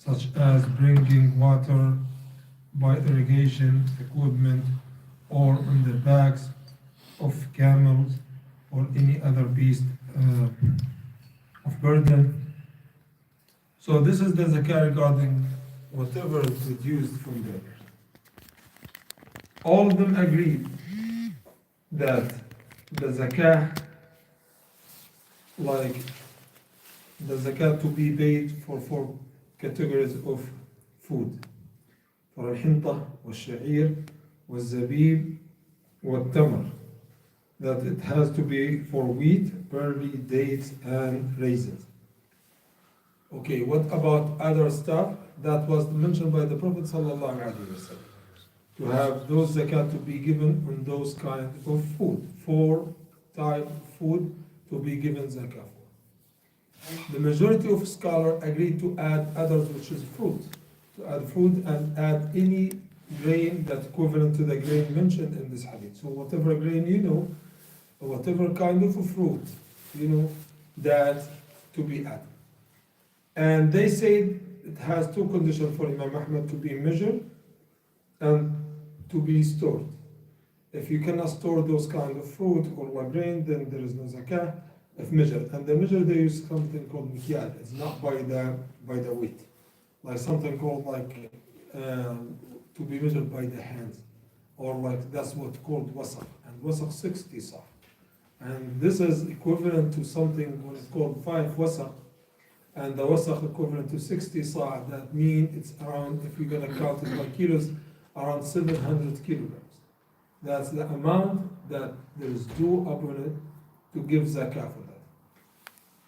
such as bringing water by irrigation equipment or on the backs of camels or any other beast of burden. So this is the zakah regarding whatever is produced from the earth. All of them agreed that the zakah, like the zakat to be paid for four categories of food. For الحنطة والشعير والزبيب والتمر. That it has to be for wheat, barley, dates, and raisins. Okay, what about other stuff that was mentioned by the Prophet sallallahu alaihi wasallam? To have those zakat to be given on those kind of food, 4 type of food to be given zakat for. The majority of scholars agree to add others, which is fruit, to add fruit and add any grain that's equivalent to the grain mentioned in this hadith. So whatever grain you know, or whatever kind of a fruit, you know, that to be added. And they said it has two conditions for Imam Ahmad to be measured and to be stored. If you cannot store those kind of fruit or grain, then there is no zakah. If measured, and the measure they use something called mikyal. It's not by the weight, like something called to be measured by the hands, or like that's what's called wasaq, and wasaq 60 sah. And this is equivalent to something what is called 5 wasaq, and the wasaq equivalent to 60 sah. That means it's around, if you're gonna count it by kilos, around 700 kilograms. That's the amount that there is due upon it to give zakah for that.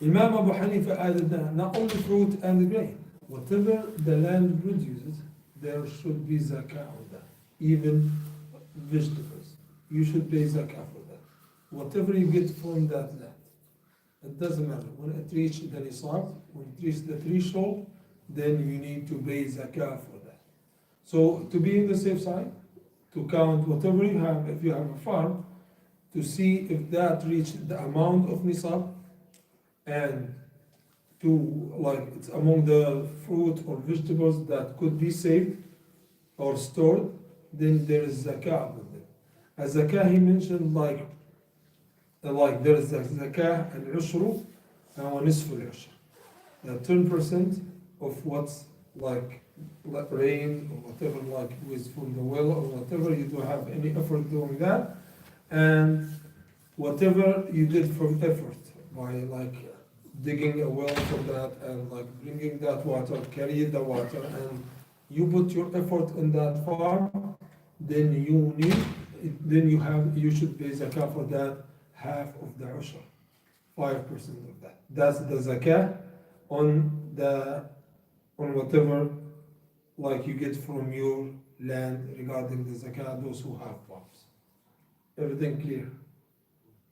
Imam Abu Hanifa added that not only fruit and grain, whatever the land produces, there should be zakah on that. Even vegetables, you should pay zakah for that. Whatever you get from that land, it doesn't matter. When it reaches the nisab, when it reaches the threshold, then you need to pay zakah for that. So to be in the safe side, to count whatever you have, if you have a farm, to see if that reached the amount of nisab, and to it's among the fruit or vegetables that could be saved or stored, then there is zakah with it. As zakah he mentioned like there is zakah and ushru and nisfu al-ushr. 10% of what's like rain or whatever, was from the well or whatever, you don't have any effort doing that, and whatever you did from effort by digging a well for that and bringing that water, carrying the water, and you put your effort in that farm, then you should pay zakah for that, half of the ushr, 5% of that. That's the zakah on whatever you get from your land regarding the zakah, those who have farms. Everything clear?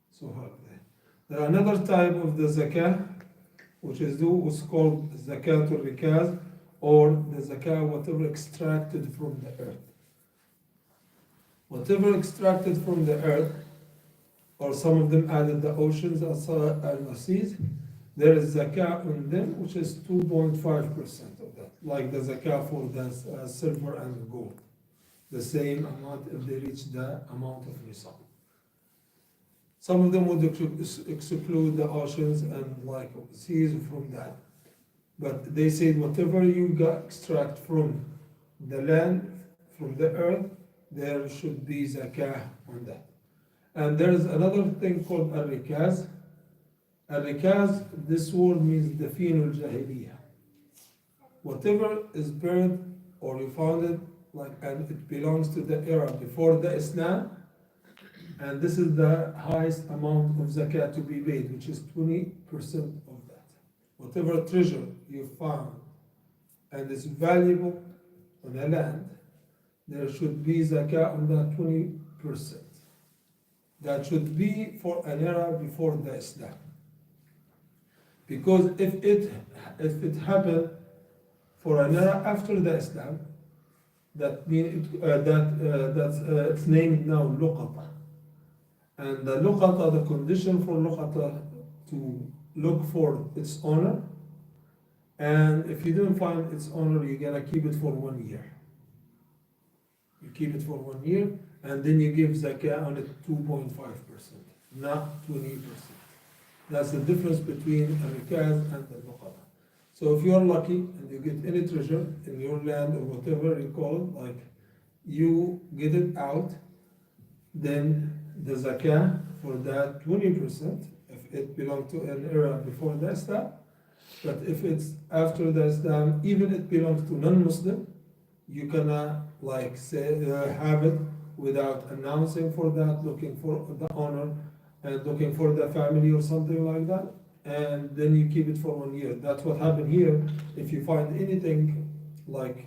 So there are another type of the zakah, which is called zakatul rikaz, or the zakah whatever extracted from the earth. Whatever extracted from the earth, or some of them added the oceans and the seas, there is zakah on them, which is 2.5% of that, like the zakah for the silver and gold. The same amount if they reach the amount of nisab. Some of them would exclude the oceans and seas from that. But they said whatever you extract from the land, from the earth, there should be zakah on that. And there is another thing called al-rikaz. Al-rikaz, this word means dafin al-jahiliyyah. Whatever is buried or you found it, and it belongs to the era before the Islam, and this is the highest amount of zakat to be paid, which is 20% of that. Whatever treasure you found and is valuable on a land, there should be zakat on that 20%. That should be for an era before the Islam. Because if it happened for an era after the Islam, that means it's named now luqata. And the luqata, the condition for luqata to look for its owner, And if you didn't find its owner, you're gonna keep it for 1 year. You keep it for 1 year, and then you give zakah on it 2.5%, not 20%. That's the difference between a rikaz and the nuqaba. So if you're lucky and you get any treasure in your land or whatever you call it, like you get it out, then the zakah for that 20%, if it belonged to an era before the Islam, but if it's after the Islam, even it belongs to non-Muslim, you cannot like say have it without announcing for that, looking for the owner and looking for the family or something like that, and then you keep it for 1 year. That's what happened here. If you find anything like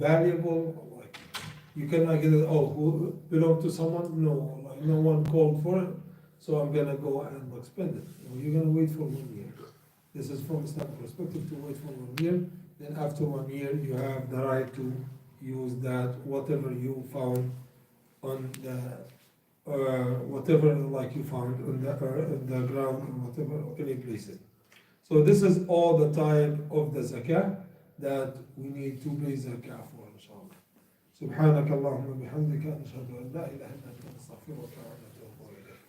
valuable, like you cannot get it. Oh, who belong to someone? No, like no one called for it, so I'm gonna go and like spend it. No, you're gonna wait for 1 year. This is from Islamic perspective to wait for 1 year. Then after 1 year, you have the right to use that whatever you found on the whatever like you found on the ground or whatever any places. So this is all the type of the zakah that we need to pay zakah for, inshallah. سبحانك اللهم وبحمدك نشهد أن لا إله إلا أنت نستغفرك ونتوب إليك.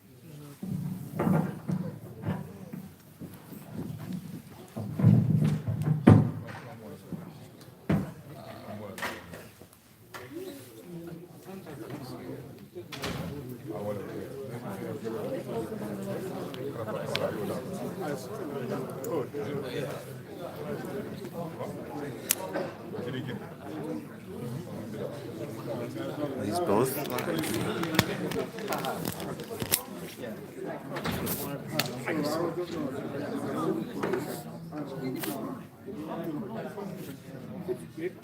These both live.